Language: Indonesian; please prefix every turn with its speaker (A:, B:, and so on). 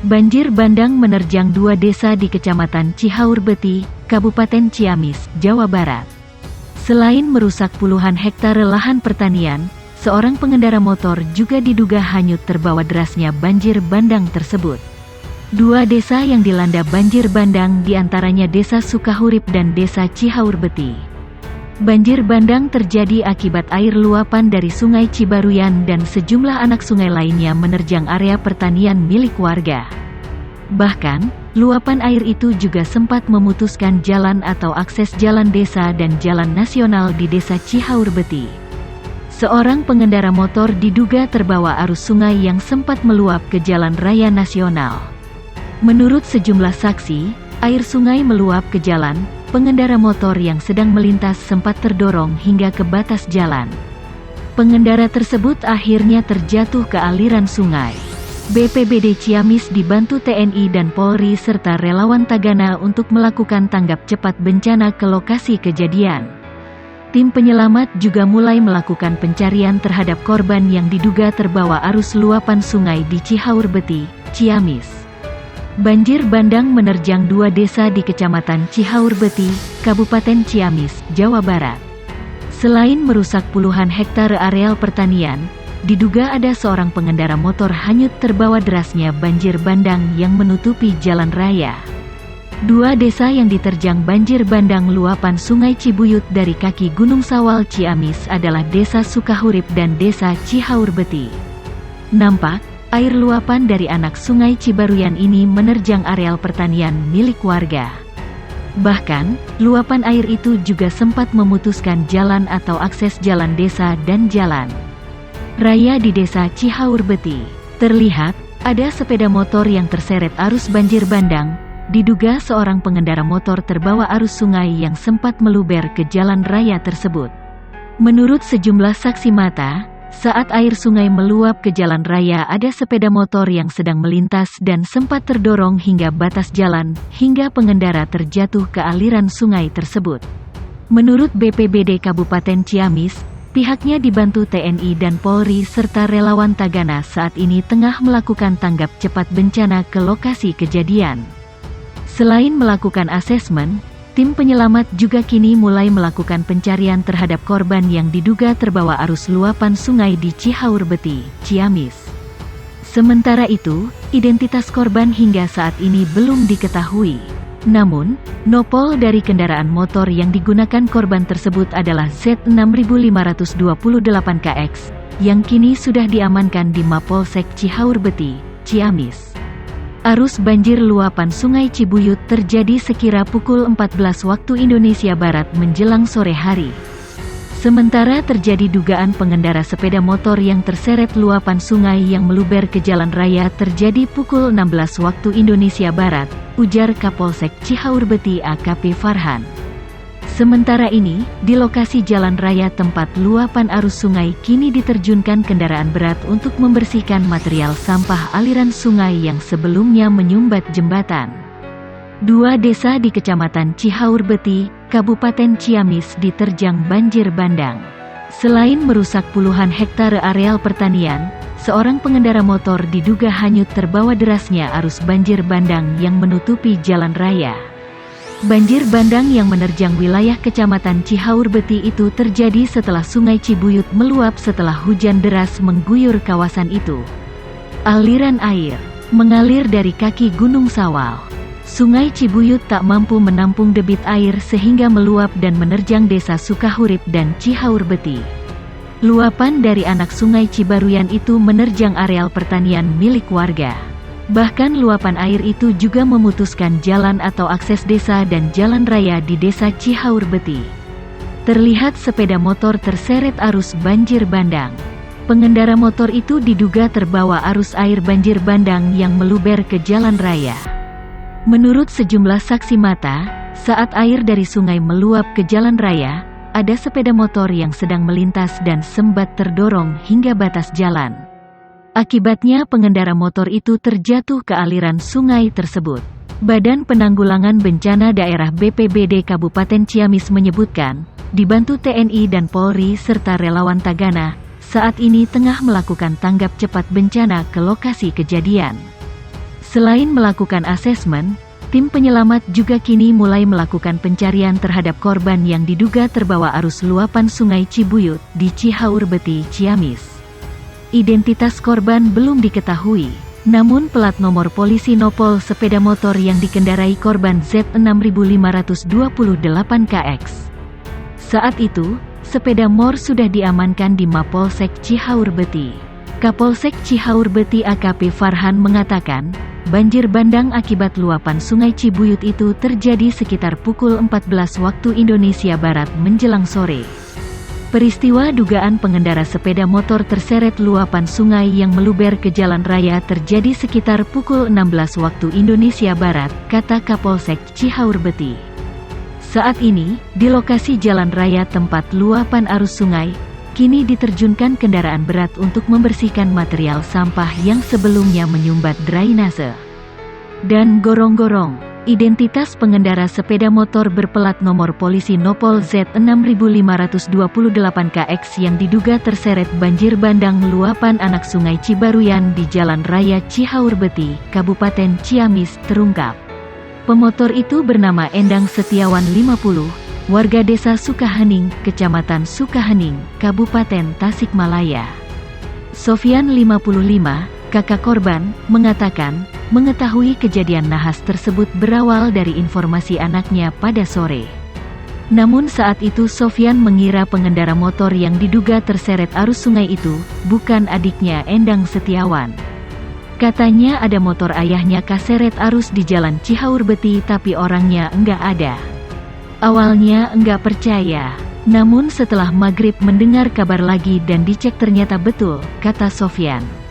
A: Banjir bandang menerjang dua desa di Kecamatan Cihaurbeti, Kabupaten Ciamis, Jawa Barat. Selain merusak puluhan hektare lahan pertanian, seorang pengendara motor juga diduga hanyut terbawa derasnya banjir bandang tersebut. Dua desa yang dilanda banjir bandang diantaranya Desa Sukahurip dan Desa Cihaurbeti. Banjir bandang terjadi akibat air luapan dari Sungai Cibaruyan dan sejumlah anak sungai lainnya menerjang area pertanian milik warga. Bahkan, luapan air itu juga sempat memutuskan jalan atau akses jalan desa dan jalan nasional di Desa Cihaurbeti. Seorang pengendara motor diduga terbawa arus sungai yang sempat meluap ke jalan raya nasional. Menurut sejumlah saksi, air sungai meluap ke jalan. Pengendara motor yang sedang melintas sempat terdorong hingga ke batas jalan. Pengendara tersebut akhirnya terjatuh ke aliran sungai. BPBD Ciamis dibantu TNI dan Polri serta relawan Tagana untuk melakukan tanggap cepat bencana ke lokasi kejadian. Tim penyelamat juga mulai melakukan pencarian terhadap korban yang diduga terbawa arus luapan sungai di Cihaurbeti, Ciamis. Banjir bandang menerjang dua desa di Kecamatan Cihaurbeti, Kabupaten Ciamis, Jawa Barat. Selain merusak puluhan hektare areal pertanian, diduga ada seorang pengendara motor hanyut terbawa derasnya banjir bandang yang menutupi jalan raya. Dua desa yang diterjang banjir bandang luapan Sungai Cibuyut dari kaki Gunung Sawal Ciamis adalah Desa Sukahurip dan Desa Cihaurbeti. Nampak, air luapan dari anak Sungai Cibaruyan ini menerjang areal pertanian milik warga. Bahkan, luapan air itu juga sempat memutuskan jalan atau akses jalan desa dan jalan raya di Desa Cihaurbeti. Terlihat, ada sepeda motor yang terseret arus banjir bandang, diduga seorang pengendara motor terbawa arus sungai yang sempat meluber ke jalan raya tersebut. Menurut sejumlah saksi mata, saat air sungai meluap ke jalan raya ada sepeda motor yang sedang melintas dan sempat terdorong hingga batas jalan, hingga pengendara terjatuh ke aliran sungai tersebut. Menurut BPBD Kabupaten Ciamis, pihaknya dibantu TNI dan Polri serta relawan Tagana saat ini tengah melakukan tanggap cepat bencana ke lokasi kejadian. Selain melakukan asesmen, tim penyelamat juga kini mulai melakukan pencarian terhadap korban yang diduga terbawa arus luapan sungai di Cihaurbeti, Ciamis. Sementara itu, identitas korban hingga saat ini belum diketahui. Namun, nopol dari kendaraan motor yang digunakan korban tersebut adalah Z6528KX, yang kini sudah diamankan di Mapolsek Cihaurbeti, Ciamis. Arus banjir luapan Sungai Cibuyut terjadi sekira pukul 14 waktu Indonesia Barat menjelang sore hari. Sementara terjadi dugaan pengendara sepeda motor yang terseret luapan sungai yang meluber ke jalan raya terjadi pukul 16 waktu Indonesia Barat, ujar Kapolsek Cihaurbeti AKP Farhan. Sementara ini, di lokasi jalan raya tempat luapan arus sungai kini diterjunkan kendaraan berat untuk membersihkan material sampah aliran sungai yang sebelumnya menyumbat jembatan. Dua desa di Kecamatan Cihaurbeti, Kabupaten Ciamis diterjang banjir bandang. Selain merusak puluhan hektare areal pertanian, seorang pengendara motor diduga hanyut terbawa derasnya arus banjir bandang yang menutupi jalan raya. Banjir bandang yang menerjang wilayah Kecamatan Cihaurbeti itu terjadi setelah Sungai Cibuyut meluap setelah hujan deras mengguyur kawasan itu. Aliran air mengalir dari kaki Gunung Sawal. Sungai Cibuyut tak mampu menampung debit air sehingga meluap dan menerjang Desa Sukahurip dan Cihaurbeti. Luapan dari anak Sungai Cibaruyan itu menerjang areal pertanian milik warga. Bahkan luapan air itu juga memutuskan jalan atau akses desa dan jalan raya di Desa Cihaurbeti. Terlihat sepeda motor terseret arus banjir bandang. Pengendara motor itu diduga terbawa arus air banjir bandang yang meluber ke jalan raya. Menurut sejumlah saksi mata, saat air dari sungai meluap ke jalan raya, ada sepeda motor yang sedang melintas dan sempat terdorong hingga batas jalan. Akibatnya pengendara motor itu terjatuh ke aliran sungai tersebut. Badan Penanggulangan Bencana Daerah BPBD Kabupaten Ciamis menyebutkan, dibantu TNI dan Polri serta relawan Tagana, saat ini tengah melakukan tanggap cepat bencana ke lokasi kejadian. Selain melakukan asesmen, tim penyelamat juga kini mulai melakukan pencarian terhadap korban yang diduga terbawa arus luapan Sungai Cibuyut di Cihaurbeti, Ciamis. Identitas korban belum diketahui, namun plat nomor polisi nopol sepeda motor yang dikendarai korban Z6528KX. Saat itu, sepeda mor sudah diamankan di Mapolsek Cihaurbeti. Kapolsek Cihaurbeti AKP Farhan mengatakan, banjir bandang akibat luapan Sungai Cibuyut itu terjadi sekitar pukul 14 waktu Indonesia Barat menjelang sore. Peristiwa dugaan pengendara sepeda motor terseret luapan sungai yang meluber ke jalan raya terjadi sekitar pukul 16 waktu Indonesia Barat, kata Kapolsek Cihaurbeti. Saat ini, di lokasi jalan raya tempat luapan arus sungai, kini diterjunkan kendaraan berat untuk membersihkan material sampah yang sebelumnya menyumbat drainase dan gorong-gorong. Identitas pengendara sepeda motor berplat nomor polisi nopol Z6528KX yang diduga terseret banjir bandang luapan anak Sungai Cibaruyan di Jalan Raya Cihaurbeti, Kabupaten Ciamis, terungkap. Pemotor itu bernama Endang Setiawan 50, warga desa Sukahening, Kecamatan Sukahening, Kabupaten Tasikmalaya. Sofyan 55, kakak korban, mengatakan, mengetahui kejadian nahas tersebut berawal dari informasi anaknya pada sore. Namun saat itu Sofyan mengira pengendara motor yang diduga terseret arus sungai itu, bukan adiknya Endang Setiawan. Katanya ada motor ayahnya kaseret arus di jalan Cihaurbeti tapi orangnya enggak ada. Awalnya enggak percaya, namun setelah maghrib mendengar kabar lagi dan dicek ternyata betul, kata Sofyan.